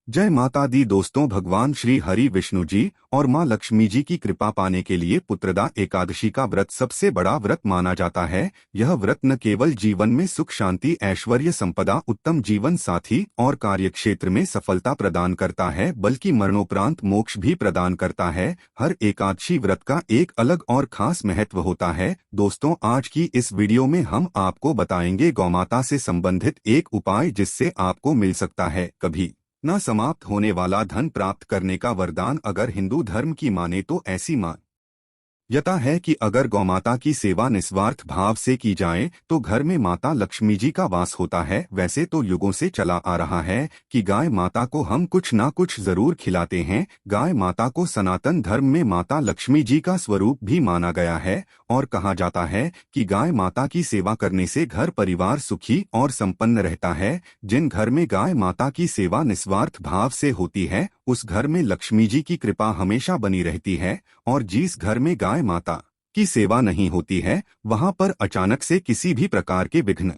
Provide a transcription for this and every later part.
जय माता दी दोस्तों, भगवान श्री हरि विष्णु जी और माँ लक्ष्मी जी की कृपा पाने के लिए पुत्रदा एकादशी का व्रत सबसे बड़ा व्रत माना जाता है। यह व्रत न केवल जीवन में सुख शांति ऐश्वर्य संपदा उत्तम जीवन साथी और कार्यक्षेत्र में सफलता प्रदान करता है बल्कि मरणोपरांत मोक्ष भी प्रदान करता है। हर एकादशी व्रत का एक अलग और खास महत्व होता है। दोस्तों, आज की इस वीडियो में हम आपको बताएंगे गौमाता से संबंधित एक उपाय जिससे आपको मिल सकता है कभी न समाप्त होने वाला धन प्राप्त करने का वरदान। अगर हिंदू धर्म की माने तो ऐसी मान्यता है कि अगर गौमाता की सेवा निस्वार्थ भाव से की जाए तो घर में माता लक्ष्मी जी का वास होता है। वैसे तो युगों से चला आ रहा है कि गाय माता को हम कुछ ना कुछ जरूर खिलाते हैं। गाय माता को सनातन धर्म में माता लक्ष्मी जी का स्वरूप भी माना गया है और कहा जाता है कि गाय माता की सेवा करने से घर परिवार सुखी और संपन्न रहता है। जिन घर में गाय माता की सेवा निस्वार्थ भाव से होती है उस घर में लक्ष्मी जी की कृपा हमेशा बनी रहती है और जिस घर में गाय माता की सेवा नहीं होती है वहां पर अचानक से किसी भी प्रकार के विघ्न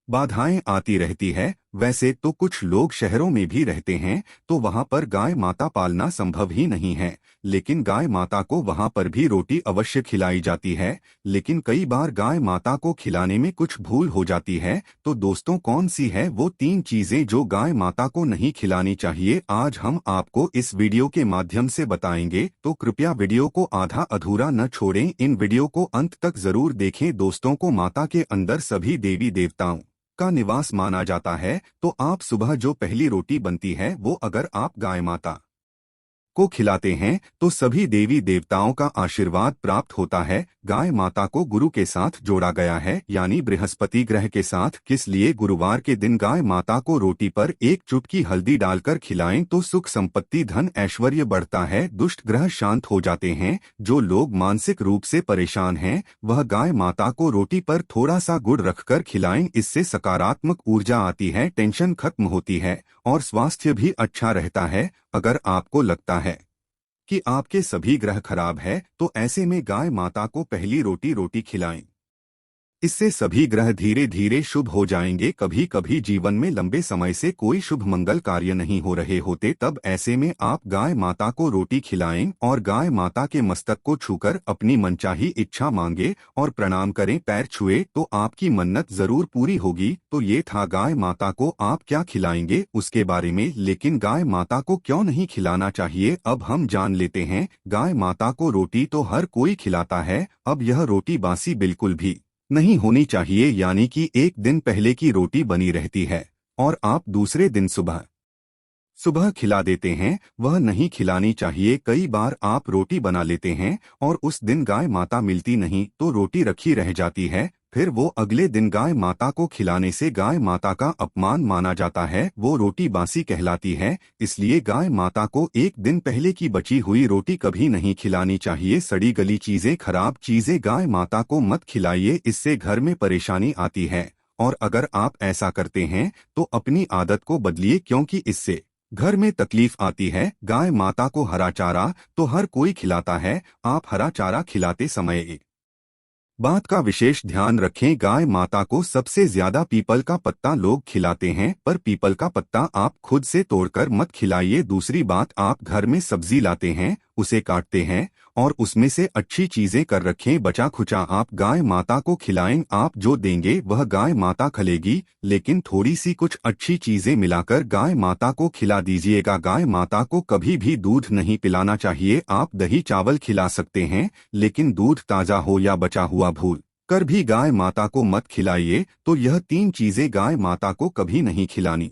बाधाएं आती रहती है। वैसे तो कुछ लोग शहरों में भी रहते हैं तो वहां पर गाय माता पालना संभव ही नहीं है, लेकिन गाय माता को वहां पर भी रोटी अवश्य खिलाई जाती है। लेकिन कई बार गाय माता को खिलाने में कुछ भूल हो जाती है। तो दोस्तों, कौन सी है वो 3 चीजें जो गाय माता को नहीं खिलानी चाहिए, आज हम आपको इस वीडियो के माध्यम से बताएंगे। तो कृपया वीडियो को आधा अधूरा न छोड़ें, इन वीडियो को अंत तक जरूर देखें। दोस्तों को माता के अंदर सभी देवी देवताओं का निवास माना जाता है, तो आप सुबह जो पहली रोटी बनती है वो अगर आप गाय माता को खिलाते हैं तो सभी देवी देवताओं का आशीर्वाद प्राप्त होता है। गाय माता को गुरु के साथ जोड़ा गया है, यानी बृहस्पति ग्रह के साथ। किस लिए गुरुवार के दिन गाय माता को रोटी पर एक चुटकी हल्दी डालकर खिलाएं तो सुख संपत्ति धन ऐश्वर्य बढ़ता है, दुष्ट ग्रह शांत हो जाते हैं। जो लोग मानसिक रूप से परेशान हैं वह गाय माता को रोटी पर थोड़ा सा गुड़ रखकर खिलाएं, इससे सकारात्मक ऊर्जा आती है, टेंशन खत्म होती है और स्वास्थ्य भी अच्छा रहता है। अगर आपको लगता है कि आपके सभी ग्रह खराब है तो ऐसे में गाय माता को पहली रोटी खिलाएं, इससे सभी ग्रह धीरे धीरे शुभ हो जाएंगे। कभी कभी जीवन में लंबे समय से कोई शुभ मंगल कार्य नहीं हो रहे होते, तब ऐसे में आप गाय माता को रोटी खिलाएं और गाय माता के मस्तक को छूकर अपनी मनचाही इच्छा मांगे और प्रणाम करें। पैर छुए तो आपकी मन्नत जरूर पूरी होगी। तो ये था गाय माता को आप क्या खिलाएंगे उसके बारे में, लेकिन गाय माता को क्यों नहीं खिलाना चाहिए अब हम जान लेते हैं। गाय माता को रोटी तो हर कोई खिलाता है, अब यह रोटी बासी बिल्कुल भी नहीं होनी चाहिए, यानी कि एक दिन पहले की रोटी बनी रहती है और आप दूसरे दिन सुबह सुबह खिला देते हैं, वह नहीं खिलानी चाहिए। कई बार आप रोटी बना लेते हैं और उस दिन गाय माता मिलती नहीं तो रोटी रखी रह जाती है, फिर वो अगले दिन गाय माता को खिलाने से गाय माता का अपमान माना जाता है, वो रोटी बासी कहलाती है। इसलिए गाय माता को एक दिन पहले की बची हुई रोटी कभी नहीं खिलानी चाहिए। सड़ी गली चीजें खराब चीजें गाय माता को मत खिलाइए, इससे घर में परेशानी आती है और अगर आप ऐसा करते हैं तो अपनी आदत को बदलिए, क्योंकि इससे घर में तकलीफ आती है। गाय माता को हरा चारा तो हर कोई खिलाता है, आप हरा चारा खिलाते समय एक बात का विशेष ध्यान रखें, गाय माता को सबसे ज्यादा पीपल का पत्ता लोग खिलाते हैं, पर पीपल का पत्ता आप खुद से तोड़कर मत खिलाइए। दूसरी बात, आप घर में सब्जी लाते हैं, उसे काटते हैं और उसमें से अच्छी चीजें कर रखें, बचा खुचा आप गाय माता को खिलाएं। आप जो देंगे वह गाय माता खलेगी, लेकिन थोड़ी सी कुछ अच्छी चीजें मिलाकर गाय माता को खिला दीजिएगा। गाय माता को कभी भी दूध नहीं पिलाना चाहिए। आप दही चावल खिला सकते हैं, लेकिन दूध ताजा हो या बचा हुआ भूल कर भी गाय माता को मत खिलाइए। तो यह 3 चीजें गाय माता को कभी नहीं खिलानी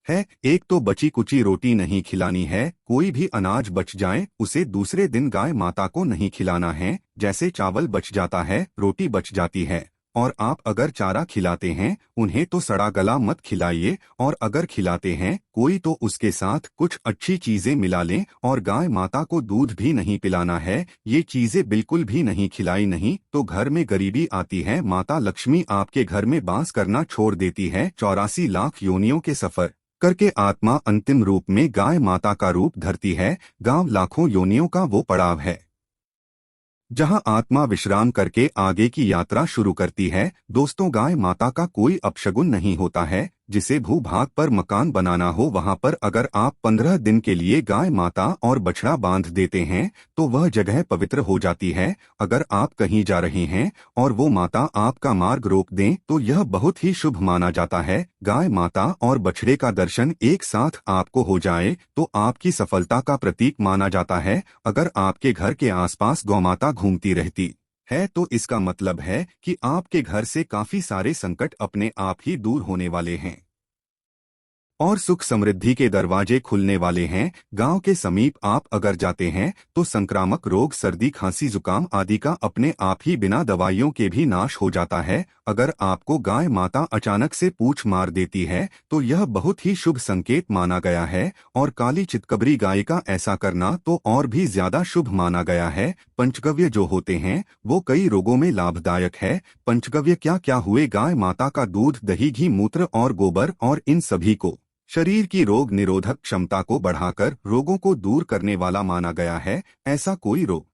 है। एक तो बची कुची रोटी नहीं खिलानी है, कोई भी अनाज बच जाए उसे दूसरे दिन गाय माता को नहीं खिलाना है। जैसे चावल बच जाता है, रोटी बच जाती है और आप अगर चारा खिलाते हैं उन्हें तो सड़ा गला मत खिलाइए, और अगर खिलाते हैं कोई तो उसके साथ कुछ अच्छी चीजें मिला लें। और गाय माता को दूध भी नहीं पिलाना है, ये चीजें बिल्कुल भी नहीं खिलाई, नहीं तो घर में गरीबी आती है, माता लक्ष्मी आपके घर में बास करना छोड़ देती है। 84 लाख योनियों के सफर करके आत्मा अंतिम रूप में गाय माता का रूप धरती है। गांव लाखों योनियों का वो पड़ाव है जहां आत्मा विश्राम करके आगे की यात्रा शुरू करती है। दोस्तों, गाय माता का कोई अपशगुन नहीं होता है। जिसे भूभाग पर मकान बनाना हो वहां पर अगर आप 15 दिन के लिए गाय माता और बछड़ा बांध देते हैं तो वह जगह पवित्र हो जाती है। अगर आप कहीं जा रहे हैं और वो माता आपका मार्ग रोक दें तो यह बहुत ही शुभ माना जाता है। गाय माता और बछड़े का दर्शन एक साथ आपको हो जाए तो आपकी सफलता का प्रतीक माना जाता है। अगर आपके घर के आसपास गौमाता घूमती रहती है तो इसका मतलब है कि आपके घर से काफी सारे संकट अपने आप ही दूर होने वाले हैं और सुख समृद्धि के दरवाजे खुलने वाले हैं। गांव के समीप आप अगर जाते हैं तो संक्रामक रोग सर्दी खांसी जुकाम आदि का अपने आप ही बिना दवाइयों के भी नाश हो जाता है। अगर आपको गाय माता अचानक से पूंछ मार देती है तो यह बहुत ही शुभ संकेत माना गया है और काली चितकबरी गाय का ऐसा करना तो और भी ज्यादा शुभ माना गया है। पंचगव्य जो होते हैं वो कई रोगों में लाभदायक है। पंचगव्य क्या क्या हुए? गाय माता का दूध दही घी मूत्र और गोबर और इन सभी को शरीर की रोग निरोधक क्षमता को बढ़ाकर रोगों को दूर करने वाला माना गया है। ऐसा कोई रोग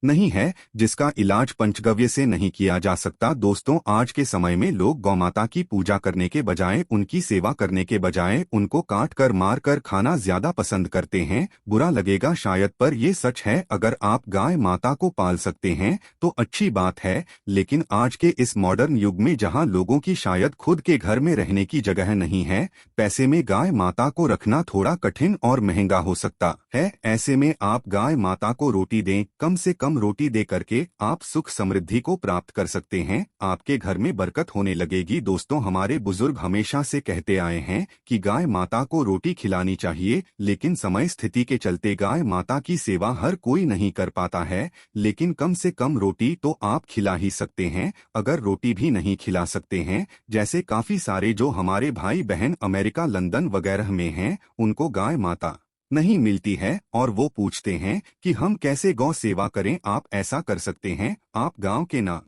नहीं है जिसका इलाज पंचगव्य से नहीं किया जा सकता। दोस्तों, आज के समय में लोग गौमाता की पूजा करने के बजाय उनकी सेवा करने के बजाय उनको काट कर मार कर खाना ज्यादा पसंद करते हैं। बुरा लगेगा शायद पर ये सच है। अगर आप गाय माता को पाल सकते हैं तो अच्छी बात है, लेकिन आज के इस मॉडर्न युग में जहां लोगों की शायद खुद के घर में रहने की जगह नहीं है, पैसे में गाय माता को रखना थोड़ा कठिन और महंगा हो सकता है। ऐसे में आप गाय माता को रोटी दें, कम से कम रोटी दे करके आप सुख समृद्धि को प्राप्त कर सकते हैं। आपके घर में बरकत होने लगेगी। दोस्तों, हमारे बुजुर्ग हमेशा से कहते आए हैं कि गाय माता को रोटी खिलानी चाहिए, लेकिन समय स्थिति के चलते गाय माता की सेवा हर कोई नहीं कर पाता है। लेकिन कम से कम रोटी तो आप खिला ही सकते हैं। अगर रोटी भी नहीं खिला सकते हैं, जैसे काफी सारे जो हमारे भाई बहन अमेरिका लंदन वगैरह में हैं, उनको गाय माता नहीं मिलती है और वो पूछते हैं कि हम कैसे गौ सेवा करें। आप ऐसा कर सकते हैं, आप गांव के ना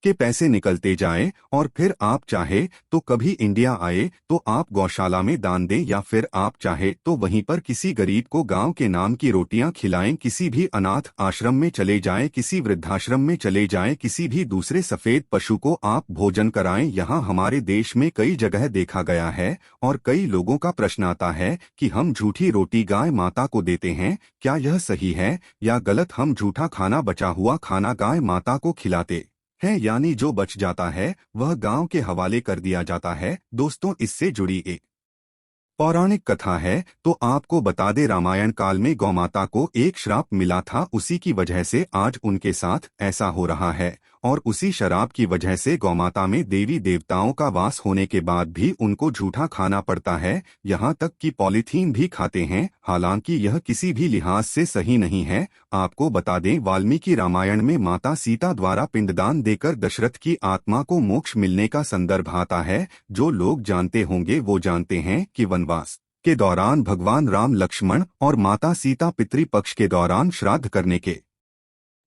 के पैसे निकलते जाएं और फिर आप चाहे तो कभी इंडिया आए तो आप गौशाला में दान दें, या फिर आप चाहे तो वहीं पर किसी गरीब को गांव के नाम की रोटियां खिलाएं। किसी भी अनाथ आश्रम में चले जाएं, किसी वृद्धाश्रम में चले जाएं, किसी भी दूसरे सफेद पशु को आप भोजन कराएं। यहाँ हमारे देश में कई जगह देखा गया है और कई लोगों का प्रश्न आता है कि हम झूठी रोटी गाय माता को देते हैं, क्या यह सही है या गलत? हम झूठा खाना, बचा हुआ खाना गाय माता को खिलाते है, यानी जो बच जाता है वह गांव के हवाले कर दिया जाता है। दोस्तों, इससे जुड़ी एक पौराणिक कथा है तो आपको बता दे। रामायण काल में गौमाता को एक श्राप मिला था, उसी की वजह से आज उनके साथ ऐसा हो रहा है और उसी शराब की वजह से गौमाता में देवी देवताओं का वास होने के बाद भी उनको झूठा खाना पड़ता है, यहाँ तक कि पॉलीथीन भी खाते हैं। हालांकि यह किसी भी लिहाज से सही नहीं है। आपको बता दें, वाल्मीकि रामायण में माता सीता द्वारा पिंडदान देकर दशरथ की आत्मा को मोक्ष मिलने का संदर्भ आता है। जो लोग जानते होंगे वो जानते हैं कि वनवास के दौरान भगवान राम लक्ष्मण और माता सीता पितृपक्ष के दौरान श्राद्ध करने के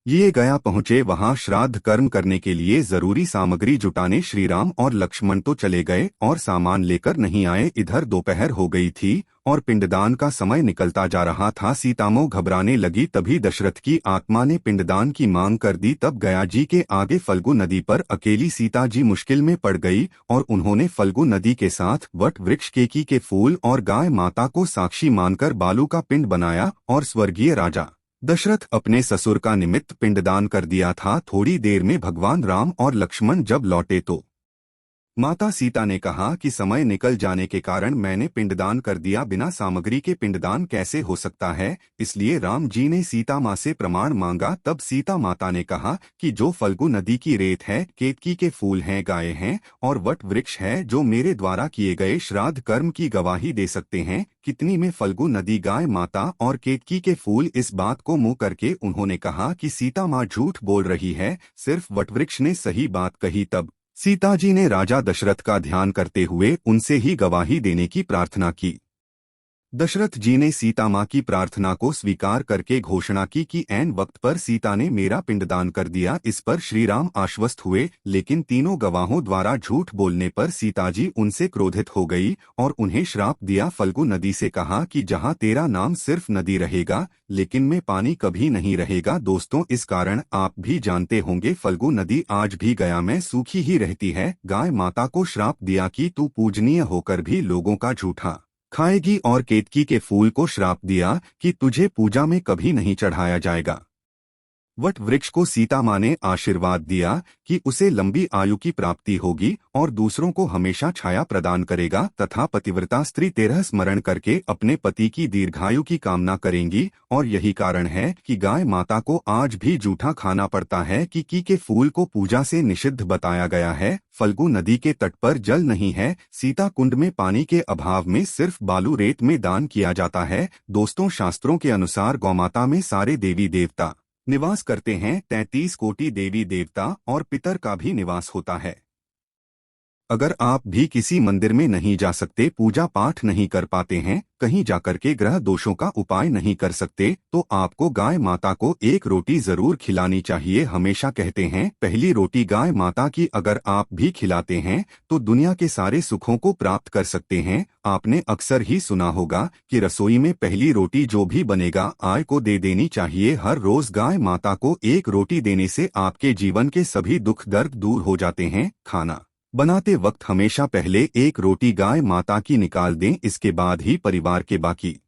ये गया पहुंचे। वहां श्राद्ध कर्म करने के लिए जरूरी सामग्री जुटाने श्री राम और लक्ष्मण तो चले गए और सामान लेकर नहीं आए। इधर दोपहर हो गई थी और पिंडदान का समय निकलता जा रहा था। सीतामो घबराने लगी, तभी दशरथ की आत्मा ने पिंडदान की मांग कर दी। तब गया जी के आगे फल्गु नदी पर अकेली सीता जी मुश्किल में पड़ गई और उन्होंने फल्गु नदी के साथ वट वृक्ष केकी के फूल और गाय माता को साक्षी मानकर बालू का पिंड बनाया और स्वर्गीय राजा दशरथ अपने ससुर का निमित्त पिंडदान कर दिया था। थोड़ी देर में भगवान राम और लक्ष्मण जब लौटे तो माता सीता ने कहा कि समय निकल जाने के कारण मैंने पिंडदान कर दिया, बिना सामग्री के पिंडदान कैसे हो सकता है? इसलिए राम जी ने सीता माँ से प्रमाण मांगा। तब सीता माता ने कहा कि जो फल्गु नदी की रेत है, केतकी के फूल हैं, गाय हैं और वट वृक्ष है, जो मेरे द्वारा किए गए श्राद्ध कर्म की गवाही दे सकते हैं। कितनी में फल्गु नदी, गाय माता और केतकी के फूल। इस बात को मुंह करके उन्होंने कहा कि सीता माँ झूठ बोल रही है, सिर्फ वटवृक्ष ने सही बात कही। तब सीता जी ने राजा दशरथ का ध्यान करते हुए उनसे ही गवाही देने की प्रार्थना की। दशरथ जी ने सीता माँ की प्रार्थना को स्वीकार करके घोषणा की कि ऐन वक्त पर सीता ने मेरा पिंडदान कर दिया। इस पर श्री राम आश्वस्त हुए, लेकिन तीनों गवाहों द्वारा झूठ बोलने पर सीता जी उनसे क्रोधित हो गई और उन्हें श्राप दिया। फल्गु नदी से कहा कि जहाँ तेरा नाम सिर्फ नदी रहेगा लेकिन में पानी कभी नहीं रहेगा। दोस्तों, इस कारण आप भी जानते होंगे फल्गु नदी आज भी गया में सूखी ही रहती है। गाय माता को श्राप दिया कि तू पूजनीय होकर भी लोगों का झूठा खाएगी और केतकी के फूल को श्राप दिया कि तुझे पूजा में कभी नहीं चढ़ाया जाएगा। वट वृक्ष को सीता माँ ने आशीर्वाद दिया कि उसे लंबी आयु की प्राप्ति होगी और दूसरों को हमेशा छाया प्रदान करेगा, तथा पतिव्रता स्त्री तेरह स्मरण करके अपने पति की दीर्घायु की कामना करेंगी। और यही कारण है कि गाय माता को आज भी जूठा खाना पड़ता है कि की के फूल को पूजा से निषिद्ध बताया गया है। फल्गु नदी के तट पर जल नहीं है, सीता कुंड में पानी के अभाव में सिर्फ बालू रेत में दान किया जाता है। दोस्तों, शास्त्रों के अनुसार गौमाता में सारे देवी देवता निवास करते हैं। 33 कोटि देवी देवता और पितर का भी निवास होता है। अगर आप भी किसी मंदिर में नहीं जा सकते, पूजा पाठ नहीं कर पाते हैं, कहीं जाकर के ग्रह दोषों का उपाय नहीं कर सकते, तो आपको गाय माता को एक रोटी जरूर खिलानी चाहिए। हमेशा कहते हैं पहली रोटी गाय माता की अगर आप भी खिलाते हैं तो दुनिया के सारे सुखों को प्राप्त कर सकते हैं। आपने अक्सर ही सुना होगा कि रसोई में पहली रोटी जो भी बनेगा आय को दे देनी चाहिए। हर रोज गाय माता को एक रोटी देने से आपके जीवन के सभी दुख दर्द दूर हो जाते हैं। खाना बनाते वक्त हमेशा पहले एक रोटी गाय माता की निकाल दें, इसके बाद ही परिवार के बाकी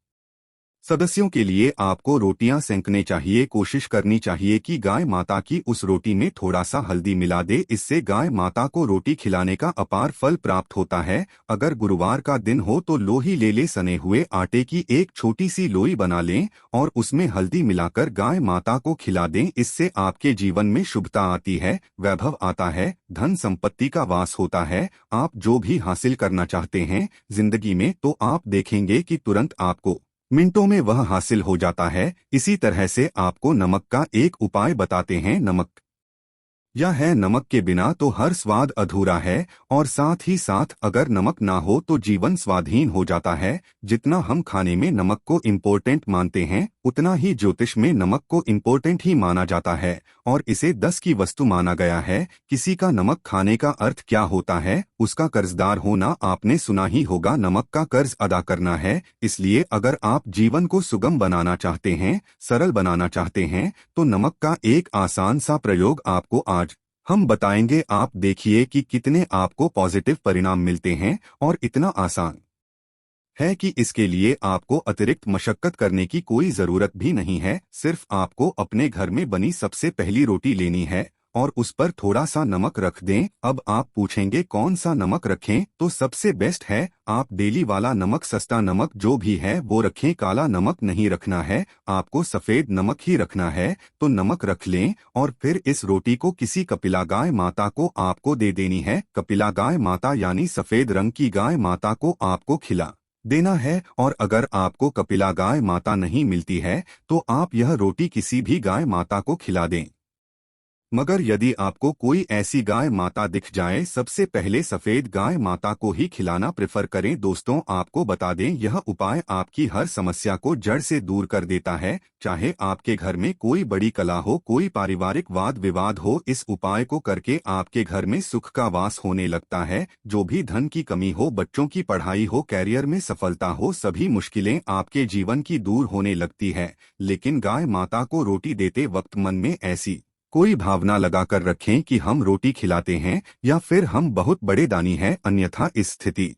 सदस्यों के लिए आपको रोटियां सेंकने चाहिए। कोशिश करनी चाहिए कि गाय माता की उस रोटी में थोड़ा सा हल्दी मिला दे, इससे गाय माता को रोटी खिलाने का अपार फल प्राप्त होता है। अगर गुरुवार का दिन हो तो लोही ले ले, सने हुए आटे की एक छोटी सी लोई बना लें और उसमें हल्दी मिलाकर गाय माता को खिला दें। इससे आपके जीवन में शुभता आती है, वैभव आता है, धन संपत्ति का वास होता है। आप जो भी हासिल करना चाहते हैं जिंदगी में तो आप देखेंगे कि तुरंत आपको मिनटों में वह हासिल हो जाता है। इसी तरह से आपको नमक का एक उपाय बताते हैं। नमक यह है, नमक के बिना तो हर स्वाद अधूरा है और साथ ही साथ अगर नमक ना हो तो जीवन स्वादहीन हो जाता है। जितना हम खाने में नमक को इम्पोर्टेंट मानते हैं उतना ही ज्योतिष में नमक को इम्पोर्टेंट ही माना जाता है और इसे 10 की वस्तु माना गया है। किसी का नमक खाने का अर्थ क्या होता है? उसका कर्जदार होना। आपने सुना ही होगा, नमक का कर्ज अदा करना है। इसलिए अगर आप जीवन को सुगम बनाना चाहते हैं, सरल बनाना चाहते हैं, तो नमक का एक आसान सा प्रयोग आपको आज हम बताएंगे। आप देखिए कि कितने आपको पॉजिटिव परिणाम मिलते हैं और इतना आसान है कि इसके लिए आपको अतिरिक्त मशक्कत करने की कोई जरूरत भी नहीं है। सिर्फ आपको अपने घर में बनी सबसे पहली रोटी लेनी है और उस पर थोड़ा सा नमक रख दें। अब आप पूछेंगे कौन सा नमक रखें, तो सबसे बेस्ट है आप डेली वाला नमक, सस्ता नमक जो भी है वो रखें। काला नमक नहीं रखना है, आपको सफेद नमक ही रखना है। तो नमक रख लें और फिर इस रोटी को किसी कपिला गाय माता को आपको दे देनी है। कपिला गाय माता यानी सफेद रंग की गाय माता को आपको खिला देना है। और अगर आपको कपिला गाय माता नहीं मिलती है तो आप यह रोटी किसी भी गाय माता को खिला दें। मगर यदि आपको कोई ऐसी गाय माता दिख जाए, सबसे पहले सफेद गाय माता को ही खिलाना प्रेफर करें। दोस्तों, आपको बता दें यह उपाय आपकी हर समस्या को जड़ से दूर कर देता है। चाहे आपके घर में कोई बड़ी कला हो, कोई पारिवारिक वाद विवाद हो, इस उपाय को करके आपके घर में सुख का वास होने लगता है। जो भी धन की कमी हो, बच्चों की पढ़ाई हो, कैरियर में सफलता हो, सभी मुश्किलें आपके जीवन की दूर होने लगती है। लेकिन गाय माता को रोटी देते वक्त मन में ऐसी कोई भावना लगाकर रखें कि हम रोटी खिलाते हैं या फिर हम बहुत बड़े दानी हैं, अन्यथा इस स्थिति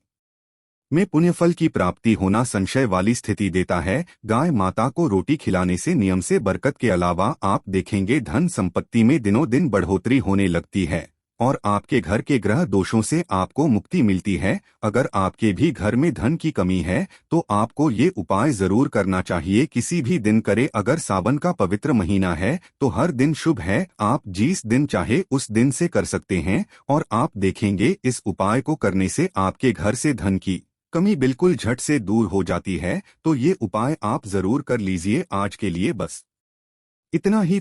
में पुण्यफल की प्राप्ति होना संशय वाली स्थिति देता है। गाय माता को रोटी खिलाने से नियम से बरकत के अलावा आप देखेंगे धन संपत्ति में दिनों दिन बढ़ोतरी होने लगती है और आपके घर के ग्रह दोषों से आपको मुक्ति मिलती है। अगर आपके भी घर में धन की कमी है तो आपको ये उपाय जरूर करना चाहिए, किसी भी दिन करे। अगर सावन का पवित्र महीना है तो हर दिन शुभ है, आप जिस दिन चाहे उस दिन से कर सकते हैं और आप देखेंगे इस उपाय को करने से आपके घर से धन की कमी बिल्कुल झट से दूर हो जाती है। तो ये उपाय आप जरूर कर लीजिए। आज के लिए बस इतना ही।